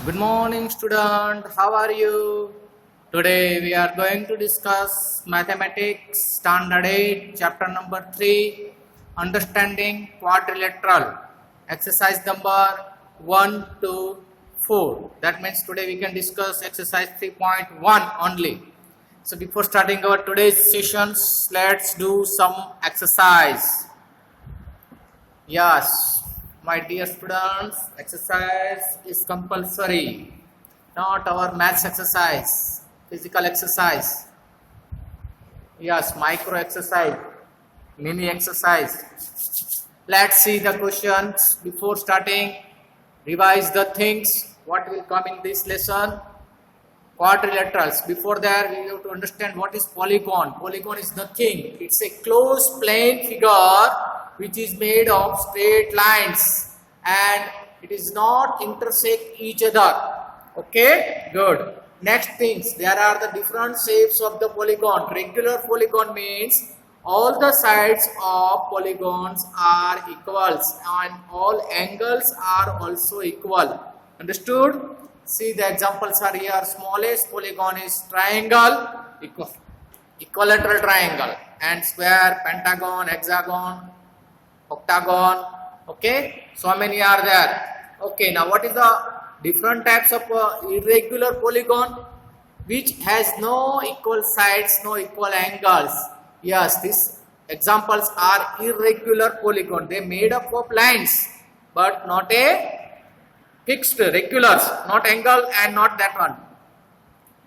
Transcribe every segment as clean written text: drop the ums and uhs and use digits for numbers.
Good morning, student. How are you? Today we are going to discuss Mathematics Standard 8, Chapter number 3, Understanding Quadrilateral. Exercise number 1 to 4. That means today we can discuss exercise 3.1 only. So before starting our today's sessions, let's do some exercise. Yes, my dear students, exercise is compulsory, not our maths exercise, physical exercise. Yes, micro exercise, mini exercise. Let's see the questions before starting. Revise the things, what will come in this lesson. Quadrilaterals. Before that, we have to understand what is polygon. Polygon is nothing. It's a closed plane figure which is made of straight lines and it is not intersect each other. Okay, good. Next things, there are the different shapes of the polygon. Regular polygon means all the sides of polygons are equals and all angles are also equal. Understood? See, the examples are here. Smallest polygon is triangle, equilateral triangle, and square, pentagon, hexagon, octagon. Okay, so many are there. Okay, now what is the different types of irregular polygon? Which has no equal sides, no equal angles. Yes, these examples are irregular polygon. They made up of lines, but not a fixed regulars, not angle and not that one.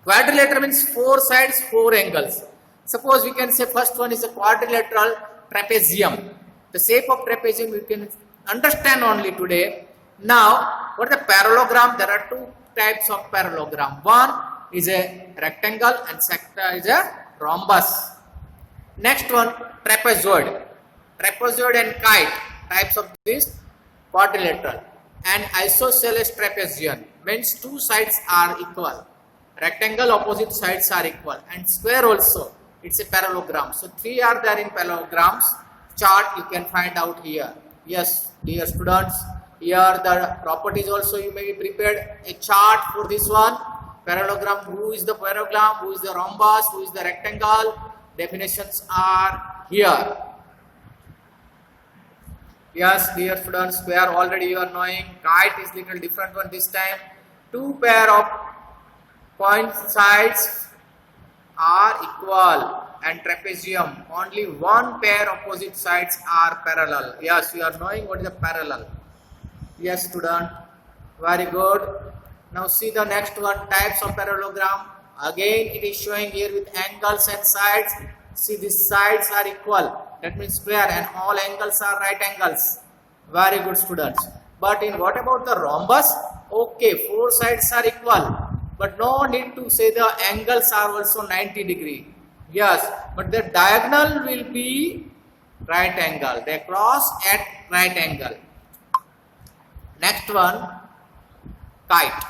Quadrilateral means four sides, four angles. Suppose we can say first one is a quadrilateral trapezium. The shape of trapezium we can understand only today. Now, what is a parallelogram? There are two types of parallelogram. One is a rectangle and second is a rhombus. Next one, trapezoid. Trapezoid and kite, types of this quadrilateral. And isosceles trapezium means two sides are equal. Rectangle opposite sides are equal. And square also, it's a parallelogram. So three are there in parallelograms. Chart you can find out here. Yes, dear students, here the properties also you may be prepared a chart for this one. Parallelogram, who is the parallelogram, who is the rhombus, who is the rectangle. Definitions are here. Yes, dear students, square already you are knowing. Kite is little different one this time. Two pair of point sides are equal, and trapezium only one pair opposite sides are parallel. Yes, you are knowing what is a parallel. Yes, student, very good. Now see the next one, types of parallelogram. Again it is showing here with angles and sides. See, these sides are equal. That means square, and all angles are right angles. Very good, students. But in what about the rhombus? Okay, four sides are equal. But no need to say the angles are also 90 degree. Yes, but the diagonal will be right angle. They cross at right angle. Next one, kite.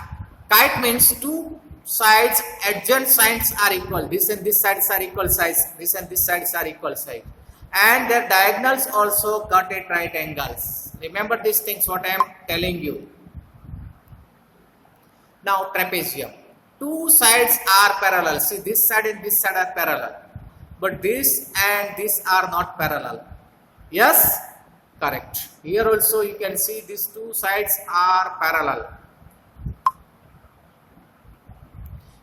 Kite means two sides, adjacent sides are equal. This and this sides are equal size. This and this sides are equal size. And their diagonals also cut at right angles. Remember these things what I am telling you. Now trapezium. Two sides are parallel. See, this side and this side are parallel. But this and this are not parallel. Yes? Correct. Here also you can see these two sides are parallel.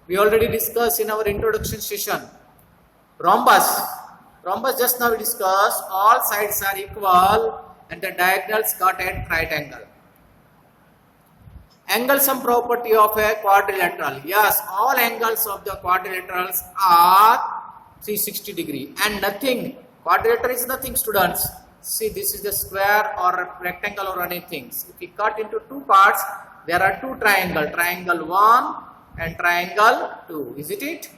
We already discussed in our introduction session. Rhombus. Rhombus just now we discussed, all sides are equal and the diagonals cut at right angle. Angle sum property of a quadrilateral. Yes, all angles of the quadrilaterals are 360 degree and nothing. Quadrilateral is nothing, students. See, this is the square or a rectangle or anything. If we cut into two parts, there are two triangles. Triangle 1 and triangle 2. Is it?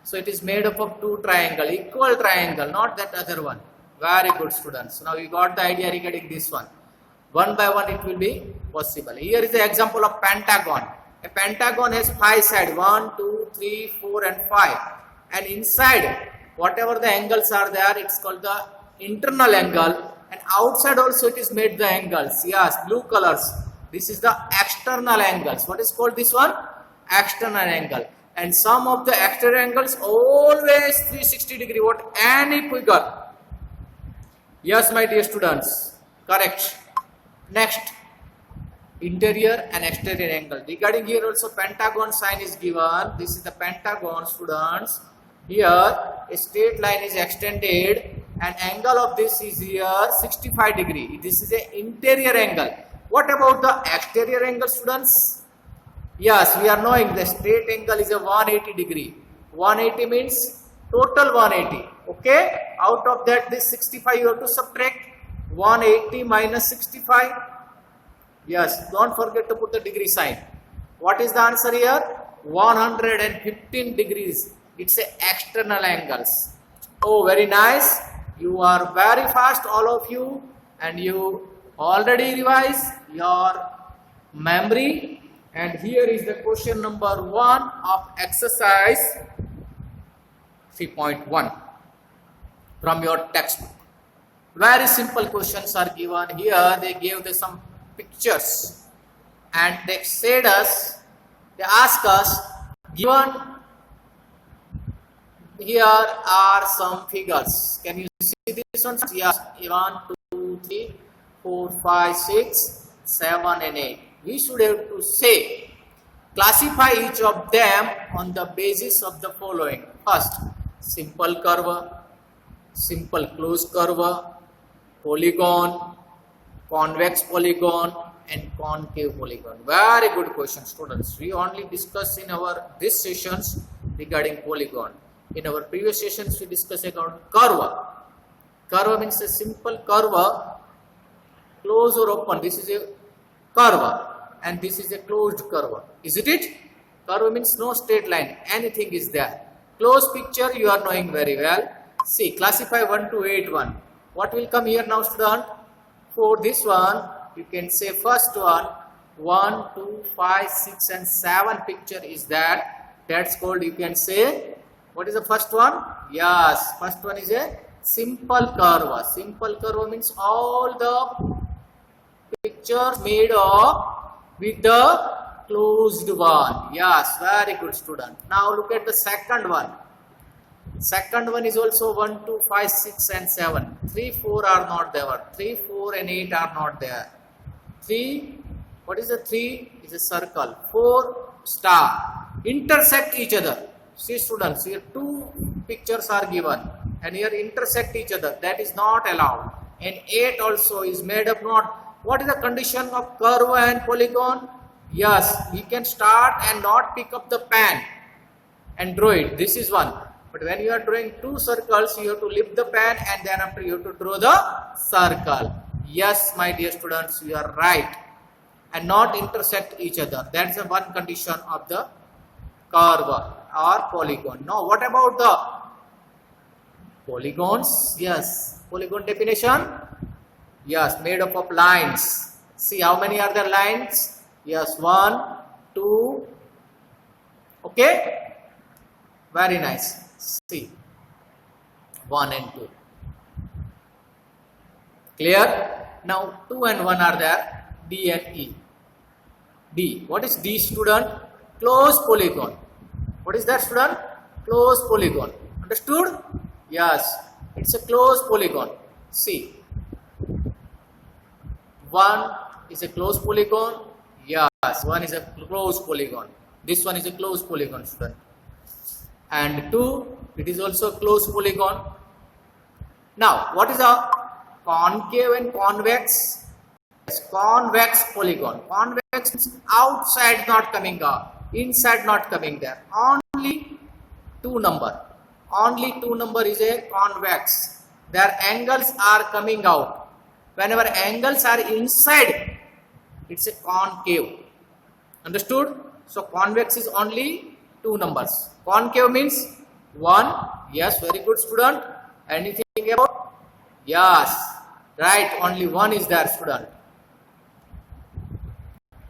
So it is made up of two triangle, equal triangle, not that other one. Very good, students. Now you got the idea regarding this one. One by one it will be possible. Here is the example of pentagon. A pentagon has 5 sides, 1, 2, 3, 4 and 5. And inside, whatever the angles are there, it's called the internal angle. And outside also it is made the angles. Yes, blue colors. This is the external angles. What is called this one? External angle. And sum of the external angles always 360 degree. What? Any figure. Yes, my dear students. Correct. Next. Interior and exterior angle. Regarding here also pentagon sign is given. This is the pentagon, students. Here a straight line is extended and angle of this is here 65 degree. This is a interior angle. What about the exterior angle, students? Yes, we are knowing the straight angle is a 180 degree. 180 means total 180. Okay? Out of that this 65 you have to subtract 180 minus 65. Yes, don't forget to put the degree sign. What is the answer here? 115 degrees. It's a external angles. Oh, very nice. You are very fast, all of you, and you already revise your memory. And here is the question number 1 of exercise 3.1 from your textbook. Very simple questions are given here. They gave some pictures and they ask us, given here are some figures. Can you see this one? Yes, 1, 2, 3, 4, 5, 6, 7 and 8. We should have to say, classify each of them on the basis of the following. First, simple curve, simple closed curve, polygon, convex polygon and concave polygon. Very good question, students. We only discuss in our this sessions regarding polygon. In our previous sessions we discussed about curve. Curve means a simple curve, close or open. This is a curve and this is a closed curve. Isn't it? Curve means no straight line. Anything is there. Closed picture you are knowing very well. See, classify 1 to 8 1. What will come here now, student? For this one, you can say first one, 1, 2, 5, 6 and 7 picture is that. That's called, you can say, what is the first one? Yes, first one is a simple curve. Simple curve means all the pictures made of with the closed one. Yes, very good, student. Now look at the second one. Second one is also 1, 2, 5, 6 and 7. 3, 4 are not there. 3, 4 and 8 are not there. 3, what is the 3? Is a circle. 4, star. Intersect each other. See, students, here two pictures are given and here intersect each other. That is not allowed. And 8 also is made up not. What is the condition of curve and polygon? Yes, we can start and not pick up the pen and draw it. This is one. But when you are drawing two circles, you have to lift the pen and then after you have to draw the circle. Yes, my dear students, you are right. And not intersect each other. That's the one condition of the curve or polygon. Now, what about the polygons? Yes, polygon definition. Yes, made up of lines. See how many are the lines? Yes, 1, 2. Okay, very nice. See, 1 and 2. Clear? Now 2 and 1 are there. D and E. D. What is D, student? Closed polygon. What is that, student? Closed polygon. Understood? Yes, it's a closed polygon. See, 1 is a closed polygon. Yes, 1 is a closed polygon. This one is a closed polygon, student. And 2, it is also a closed polygon. Now, what is a concave and convex? Yes, convex polygon. Convex means outside not coming up, inside not coming there. Only 2 number. Only 2 number is a convex. Their angles are coming out. Whenever angles are inside, it's a concave. Understood? So convex is only 2 numbers. Concave means 1. Yes, very good, student. Anything about? Yes, right. Only 1 is there, student.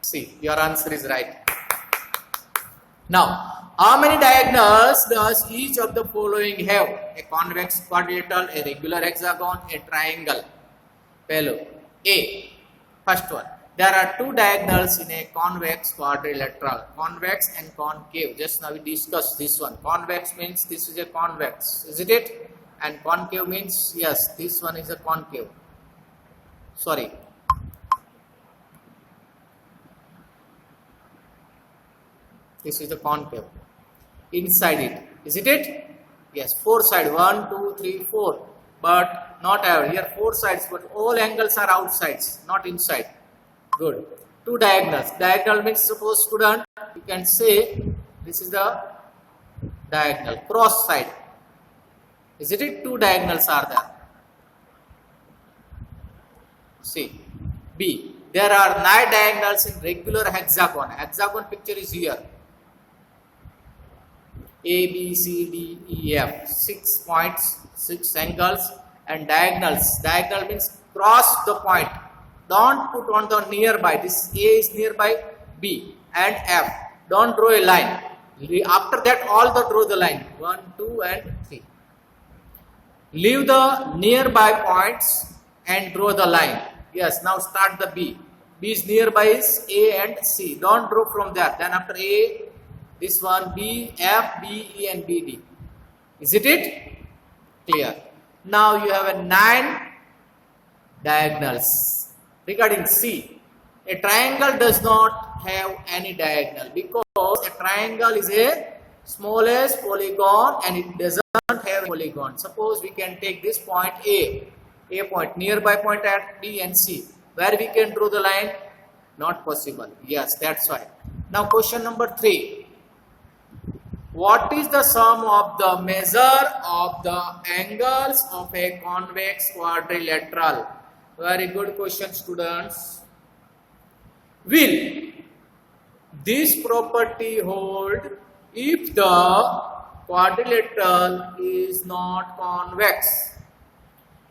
See, your answer is right. Now, how many diagonals does each of the following have? A convex quadrilateral, a regular hexagon, a triangle. Fellow. A. First one. there are two diagonals in a convex quadrilateral, convex and concave. Just now we discussed this one. Convex means this is a convex, isn't it? And concave means, yes, this one is a concave. Sorry. This is the concave. Inside it, isn't it? Yes, four sides, 1, 2, 3, 4. But not here, four sides, but all angles are outsides, not inside. Good. Two diagonals. Diagonal means, suppose student, you can say this is the diagonal, cross side. Isn't it? Two diagonals are there. See. B. There are 9 diagonals in regular hexagon. Hexagon picture is here. A, B, C, D, E, F. 6 points, 6 angles and diagonals. Diagonal means cross the point. Don't put on the nearby. This A is nearby B and F. Don't draw a line. After that, all the draw the line. 1, 2 and 3. Leave the nearby points and draw the line. Yes, now start the B. B is nearby is A and C. Don't draw from there. Then after A, this one B, F, B, E and B, D. Isn't it? Clear. Now you have a 9 diagonals. Regarding C, a triangle does not have any diagonal because a triangle is a smallest polygon and it doesn't have a polygon. Suppose we can take this point A point, nearby point at B and C. Where we can draw the line? Not possible. Yes, that's why. Now question number 3. What is the sum of the measure of the angles of a convex quadrilateral? Very good question, students. Will this property hold if the quadrilateral is not convex?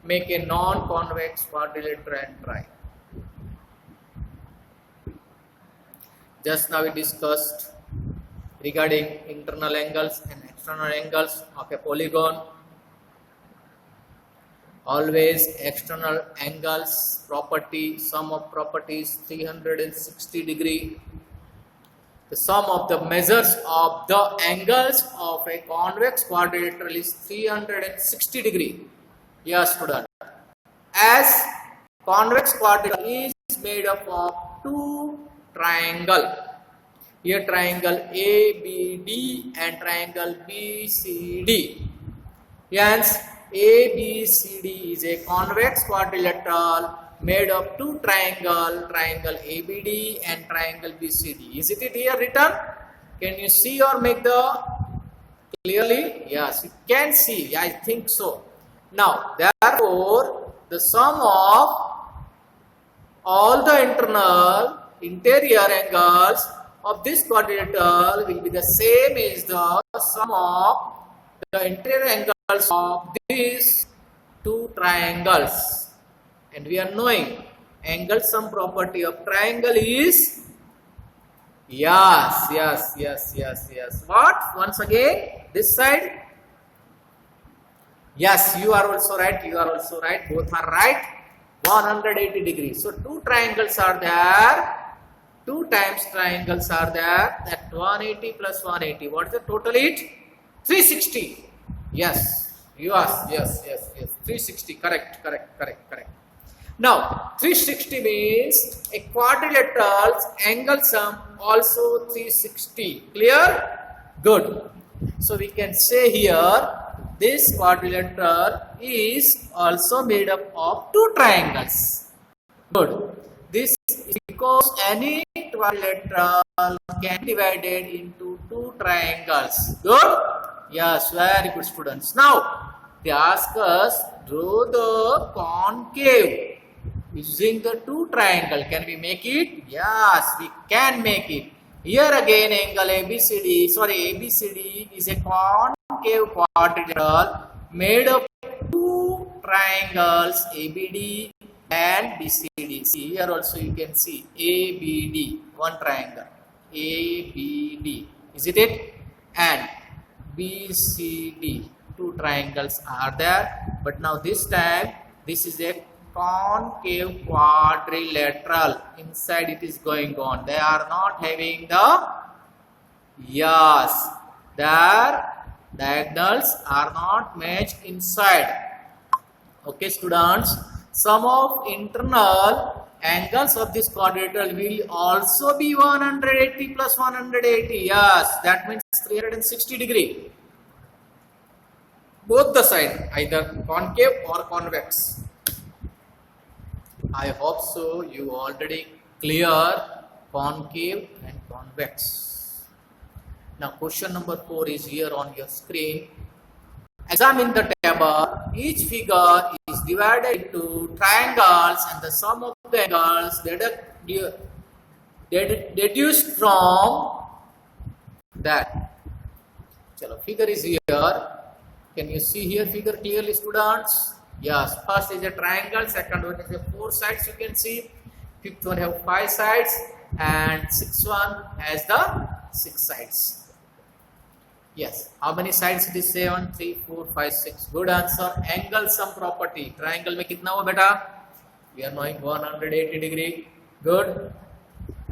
Make a non-convex quadrilateral and try. Just now we discussed regarding internal angles and external angles of a polygon. Always external angles property, sum of properties 360 degree. The sum of the measures of the angles of a convex quadrilateral is 360 degree. Yes, student. As convex quadrilateral is made up of two triangles. Here triangle ABD and triangle BCD. Hence ABCD is a convex quadrilateral made of two triangle ABD and triangle BCD. Is it here written? Can you see or make the clearly? Yes, you can see. I think so. Now, therefore, the sum of all the interior angles of this quadrilateral will be the same as the sum of the interior angles of these two triangles. And we are knowing angle sum property of triangle is yes. What? Once again, this side. Yes, you are also right. Both are right. 180 degrees. So two triangles are there. 2 times triangles are there. That 180 plus 180. What is the total? It 360. Yes. Yes. 360. Correct. Now 360 means a quadrilateral's angle sum also 360. Clear? Good. So we can say here this quadrilateral is also made up of two triangles. Good. This is because any quadrilateral can be divided into two triangles. Good? Yes, very good, students. Now, they ask us draw the concave using the two triangle. Can we make it? Yes, we can make it. Here again angle ABCD is a concave quadrilateral made of two triangles ABD and BCD. See here also you can see ABD, one triangle ABD, isn't it? And BCD, two triangles are there. But now this time this is a concave quadrilateral. Inside it is going on. They are not having the, yes, their diagonals are not matched inside. Okay, students, sum of internal angles of this quadrilateral will also be 180 plus 180. Yes, that means 360 degree. Both the side, either concave or convex. I hope so you already clear concave and convex. Now question number 4 is here on your screen. Examine the table. Each figure is divided into triangles and the sum of the angles deduced from that. Chalo, figure is here. Can you see here figure clearly, students? Yes, first is a triangle, second one is a 4 sides you can see, fifth one have 5 sides, and sixth one has the 6 sides. Yes, how many sides it is? 7, 3, 4, 5, 6. Good answer. Angle sum property. Triangle में कितना हुआ बेटा? We are knowing 180 degree. Good.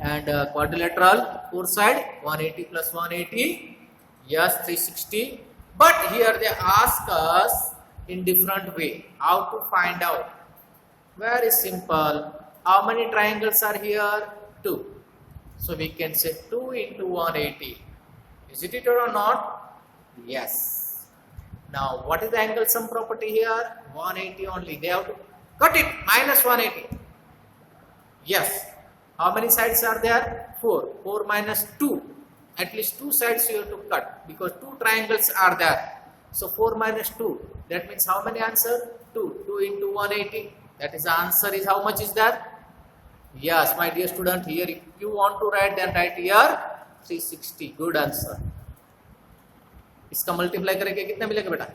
And quadrilateral, 4 side, 180 plus 180. Yes, 360. But here they ask us in different way. How to find out? Very simple. How many triangles are here? 2. So we can say 2 into 180. Is it or not? Yes. Now what is the angle sum property here? 180 only. They have to cut it. Minus 180. Yes. How many sides are there? 4. 4 minus 2. At least 2 sides you have to cut because 2 triangles are there. So 4 minus 2. That means how many answer? 2. 2 into 180. That is the answer is how much is that? Yes, my dear student, here if you want to write, then write here 360. Good answer. इसका multiply करेंगे कितना मिलेगा बेटा?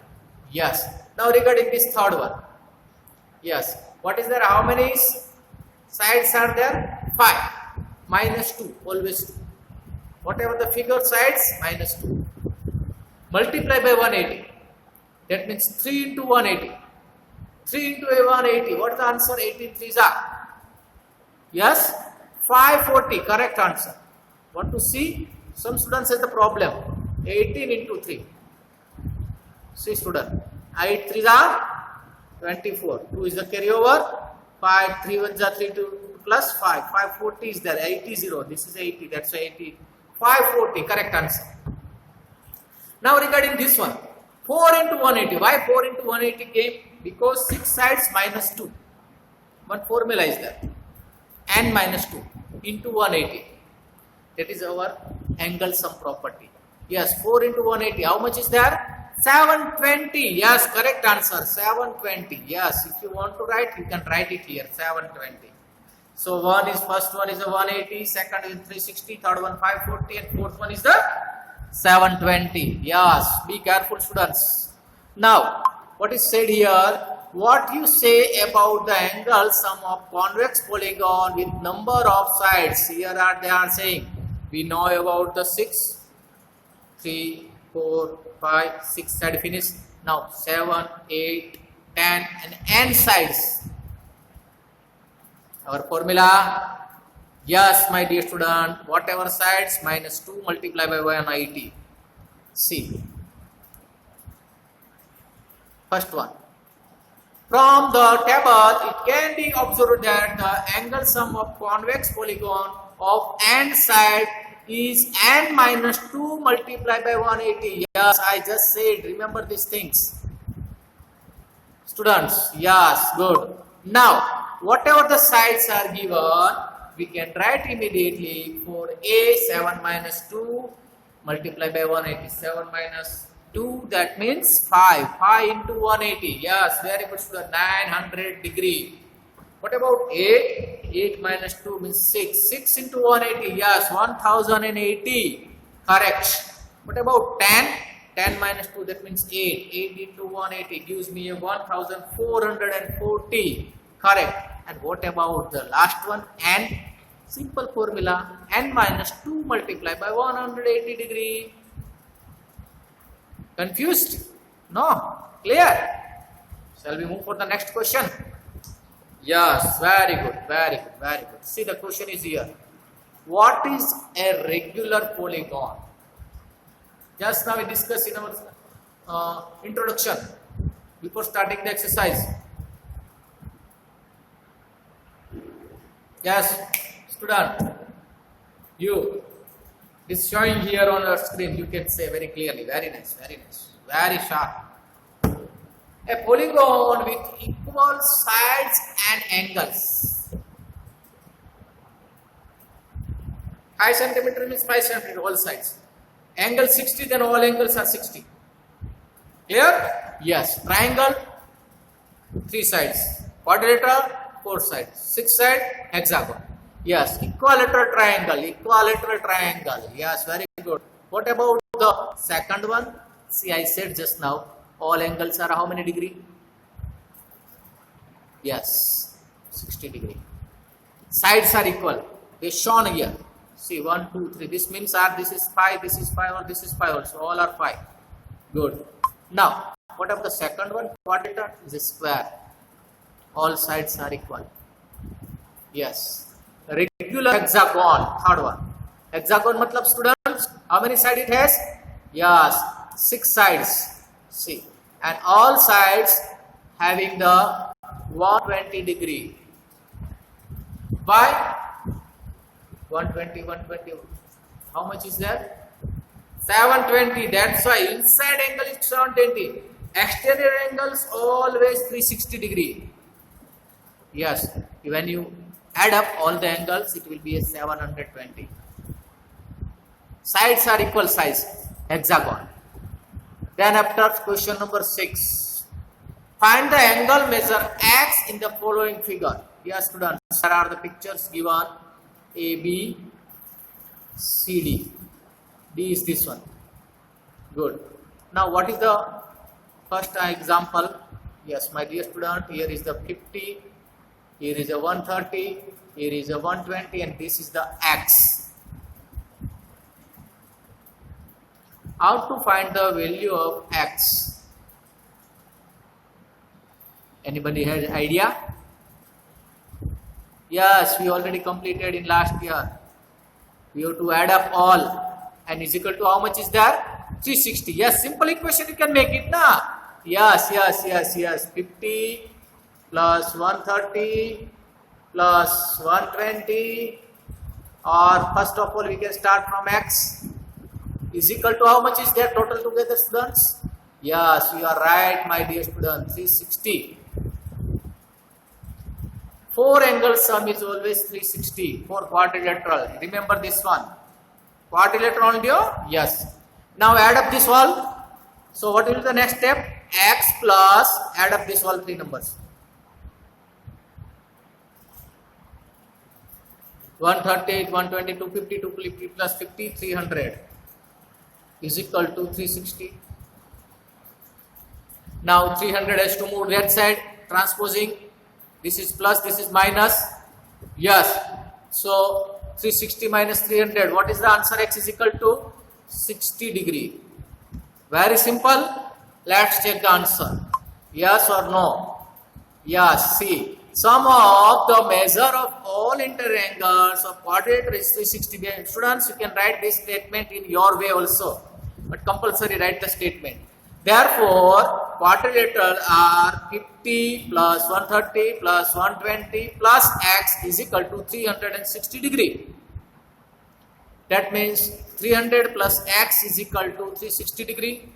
Yes. Now regarding this third one. Yes. What is there? How many sides are there? 5. Minus 2. Always 2. Whatever the figure sides, minus 2. Multiply by 180. That means 3 into 180. 3 into 180. What is the answer? 83 are. Yes? 540. Correct answer. Want to see? Some students has the problem. 18 into 3. See student. 8 3 are 24. 2 is the carryover. 5 3 1 are 3 2 plus 5. 540 is there. 80 0. This is 80. That's why 80. 540. Correct answer. Now regarding this one. 4 into 180. Why 4 into 180 came? Because 6 sides minus 2. One formula is there. N minus 2 into 180. That is our angle sum property. Yes, 4 into 180. How much is there? 720. Yes, correct answer. 720. Yes, if you want to write, you can write it here. 720. So first one is a 180, second is 360, third one 540, and fourth one is the 720. Yes, be careful students. Now, what is said here? What you say about the angle sum of convex polygon with number of sides? Here they are saying, we know about the 6, 3, 4, 5, 6 side finish. Now 7, 8, 10 and n sides. Our formula, yes my dear student, whatever sides minus 2 multiply by 180. See. First one. From the table, it can be observed that the angle sum of convex polygon of n side is n minus 2 multiplied by 180. Yes, I just said, remember these things. Students, yes, good. Now, whatever the sides are given, we can write immediately for A 7 minus 2 multiplied by 180. 7 minus 2, that means 5. 5 into 180. Yes, very good student. 900 degree. What about 8? 8 minus 2 means 6. 6 into 180. Yes, 1080. Correct. What about 10? 10 minus 2, that means 8. 8 into 180 gives me a 1440. Correct. And what about the last one? N. Simple formula. N minus 2 multiplied by 180 degree. Confused? No. Clear? Shall we move for the next question? Yes, very good, very good, very good. See, the question is here. What is a regular polygon? Just now we discussed in our introduction before starting the exercise. Yes, student, you. It's showing here on your screen. You can say very clearly. Very nice, very sharp. A polygon with equal sides and angles. 5 centimeter means 5 centimeter all sides. Angle 60, then all angles are 60. Clear? Yes. Triangle, 3 sides. Quadrilateral, 4 sides. 6 side, hexagon. Yes. Equilateral triangle. Yes, very good. What about the second one? See, I said just now, all angles are how many degree? Yes, 60 degree. Sides are equal. They shown here. See, 1, 2, 3. This means this is 5, this is 5, or this is 5 also. All are 5. Good. Now, what about the second one? Quadrilateral is a square. All sides are equal. Yes. Regular hexagon. Third one. Hexagon matlab students, how many sides it has? Yes, 6 sides. See. And all sides having the 120 degree. Why? 120. How much is that? 720. That's why inside angle is 720. Exterior angles always 360 degree. Yes. When you add up all the angles, it will be a 720. Sides are equal size. Hexagon. Then after question number 6. Find the angle measure X in the following figure. Yes, students. Here are the pictures given. A, B, C, D. D is this one. Good. Now, what is the first example? Yes, my dear student, here is the 50, here is a 130, here is a 120, and this is the X. How to find the value of X? Anybody has idea? Yes, we already completed in last year. We have to add up all and is equal to how much is there? 360. Yes, simple equation you can make it na. Yes. 50 plus 130 plus 120, or first of all we can start from X is equal to how much is there total together, students? Yes, you are right, my dear student. 360. 4 angle sum is always 360 for quadrilateral. Remember this one. Quadrilateral only? Yes. Now add up this all. So what will be the next step? X plus add up this all 3 numbers. 130, 120, 250, 250 plus 50, 300 is equal to 360. Now 300 has to move that side, transposing. This is plus, this is minus. Yes. So 360 minus 300. What is the answer? X is equal to 60 degree. Very simple. Let's check the answer. Yes or no? Yes. See, sum of the measure of all interangles of quadrilateral is 360. Students, you can write this statement in your way also, but compulsory write the statement. Therefore, quadrilateral are 50 plus 130 plus 120 plus X is equal to 360 degree. That means 300 plus X is equal to 360 degree.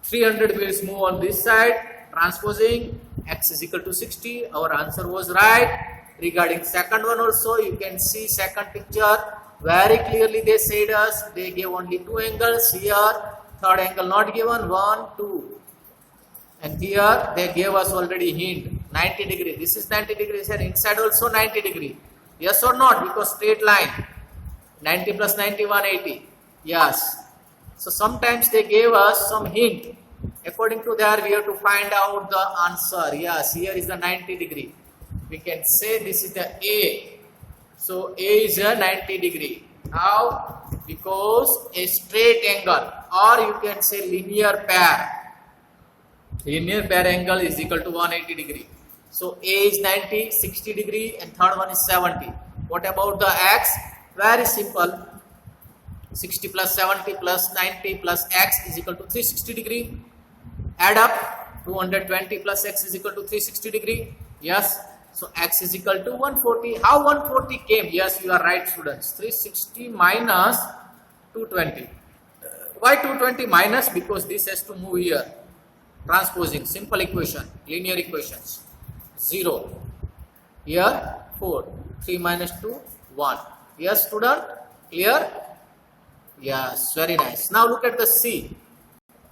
300 will move on this side, transposing. X is equal to 60. Our answer was right. Regarding second one also, you can see second picture. Very clearly they said us, they gave only 2 angles here. Third angle not given, 1, 2. And here they gave us already hint, 90 degree. This is 90 degrees and inside also 90 degree. Yes or not? Because straight line. 90 plus 90, 180. Yes. So sometimes they gave us some hint. According to that, we have to find out the answer. Yes, here is the 90 degree. We can say this is the A. So A is a 90 degree. How? Because a straight angle, or you can say linear pair. Linear pair angle is equal to 180 degree. So A is 90, 60 degree and third one is 70. What about the x? Very simple. 60 plus 70 plus 90 plus x is equal to 360 degree. Add up. 220 plus x is equal to 360 degree. Yes. So x is equal to 140. How 140 came? Yes, you are right, students. 360 minus 220. Why 220 minus? Because this has to move here. Transposing. Simple equation. Linear equations. 0. Here 4. 3 minus 2, 1. Yes, student? Clear? Yes, very nice. Now look at the C.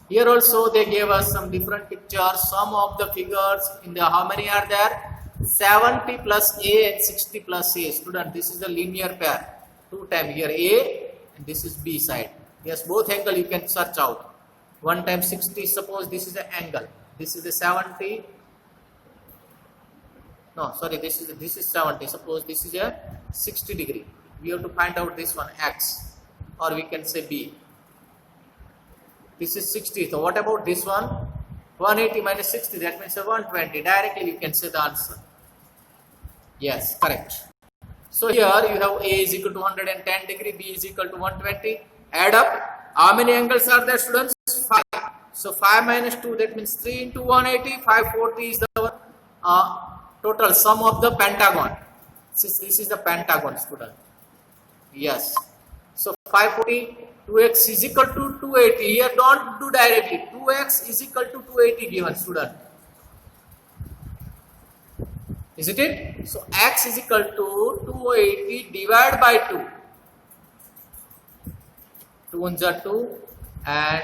Here also they gave us some different pictures. Some of the figures in the, how many are there? 70 plus A and 60 plus A. Student, this is the linear pair. 2 times here A and this is B side. Yes, both angle you can search out. 1 times 60, suppose this is the angle. This is the 70. No, sorry, this is 70. Suppose this is a 60 degree. We have to find out this one, X. Or we can say B. This is 60. So what about this one? 180 minus 60, that means 120. Directly you can say the answer. Yes, correct. So here you have A is equal to 110 degree, B is equal to 120. Add up. How many angles are there, students? 5. So 5 minus 2, that means 3 into 180. 540 is the total sum of the pentagon. This is the pentagon, student. Yes. So 540, 2x is equal to 280. Here don't do directly. 2x is equal to 280 given, student. Isn't it? So x is equal to 280 divided by 2. 2 ones are 2 and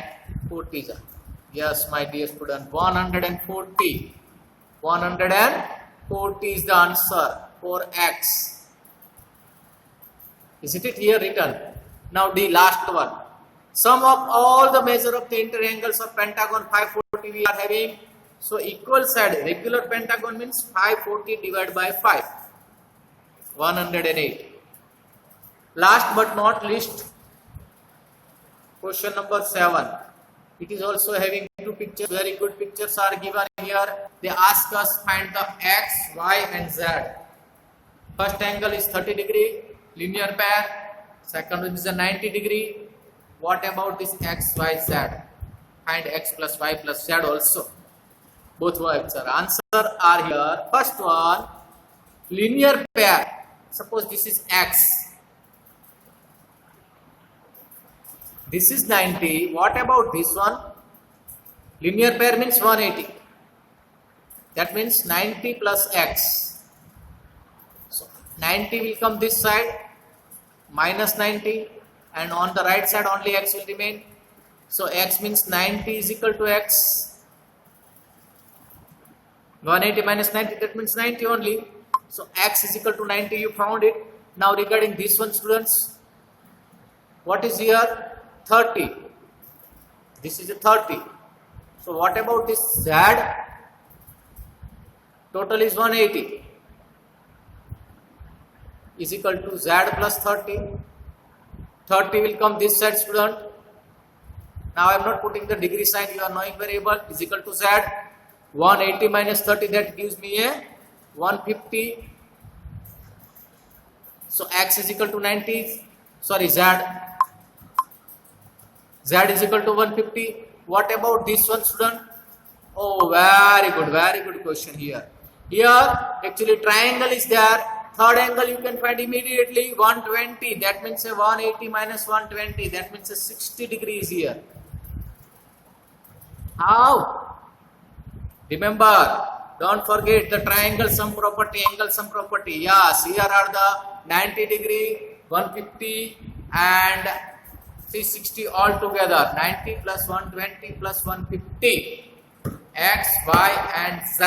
40 is. Yes, my dear student. 140. 140 is the answer for x. Isn't it here written? Now the last one. Sum of all the measure of the interior angles of pentagon 540 we are having. So equal side, regular pentagon means 540 divided by 5. 108. Last but not least, question number 7. It is also having 2 pictures. Very good pictures are given here. They ask us find the x, y and z. First angle is 30 degree, linear pair. Second one is a 90 degree. What about this x, y, z? Find x plus y plus z also. Both words are answer are here. First one, linear pair. Suppose this is x. This is 90. What about this one? Linear pair means 180. That means 90 plus x. So 90 will come this side. Minus 90 and on the right side only x will remain. So x means 90 is equal to x. 180 minus 90, that means 90 only. So x is equal to 90, you found it. Now regarding this one, students, what is here? 30. This is a 30. So what about this z? Total is 180. Is equal to z plus 30. 30 will come this side, student. Now I am not putting the degree sign, you are knowing variable is equal to z. 180 minus 30, that gives me a 150. So x is equal to 90. Sorry, z. Z is equal to 150. What about this one, student? Oh, very good question here. Here actually triangle is there. Third angle you can find immediately 120. That means a 180 minus 120. That means a 60 degrees here. How? Remember, don't forget the triangle sum property, angle sum property. Yes, here are the 90 degree, 150 and 360 all together. 90 plus 120 plus 150. X, Y and Z.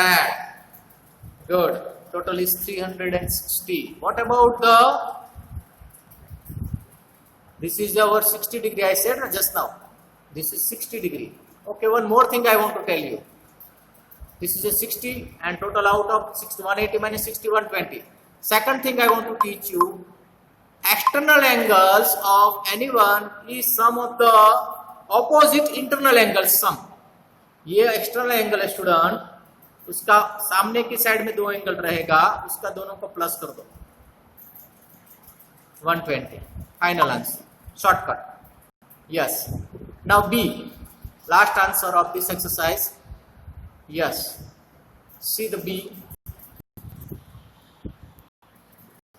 Good. Total is 360. What about this is our 60 degree I said just now. This is 60 degree. Okay, one more thing I want to tell you. This is a 60 and total out of 60, 180 minus 60, 120. Second thing I want to teach you, external angles of anyone is sum of the opposite internal angles sum. ये external angle है student. उसका सामने की side में 2 angle रहेगा, उसका दोनों को प्लस कर दो, 120. Final answer, shortcut. Yes. Now B, last answer of this exercise. Yes. See the B.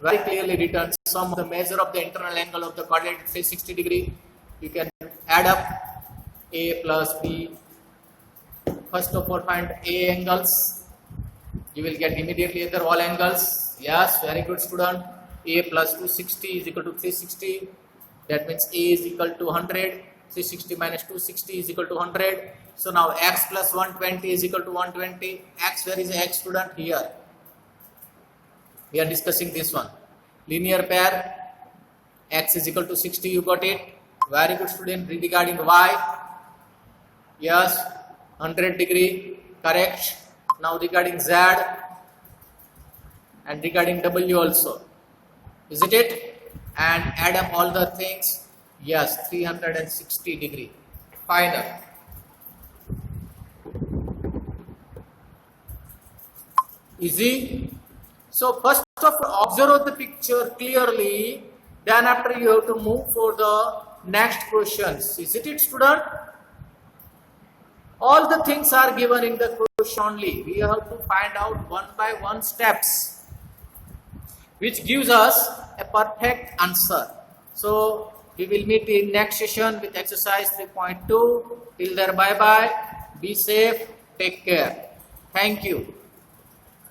Very clearly written. Sum of the measure of the internal angle of the quadratic 360 degree. You can add up A plus B. First of all, find A angles. You will get immediately either all angles. Yes, very good student. A plus 260 is equal to 360. That means A is equal to 100. 360 minus 260 is equal to 100. So now x plus 120 is equal to 120. X, where is x, student? Here. We are discussing this one. Linear pair. X is equal to 60. You got it? Very good, student. Regarding y. Yes. 100 degree. Correct. Now regarding z. And regarding w also. Isn't it? And add up all the things. Yes, 360 degree. Final. Easy. So first of all, observe the picture clearly. Then after you have to move for the next questions. Isn't it, student? All the things are given in the question only. We have to find out one by one steps, which gives us a perfect answer. So we will meet in next session with exercise 3.2. Till there, bye bye. Be safe. Take care. Thank you.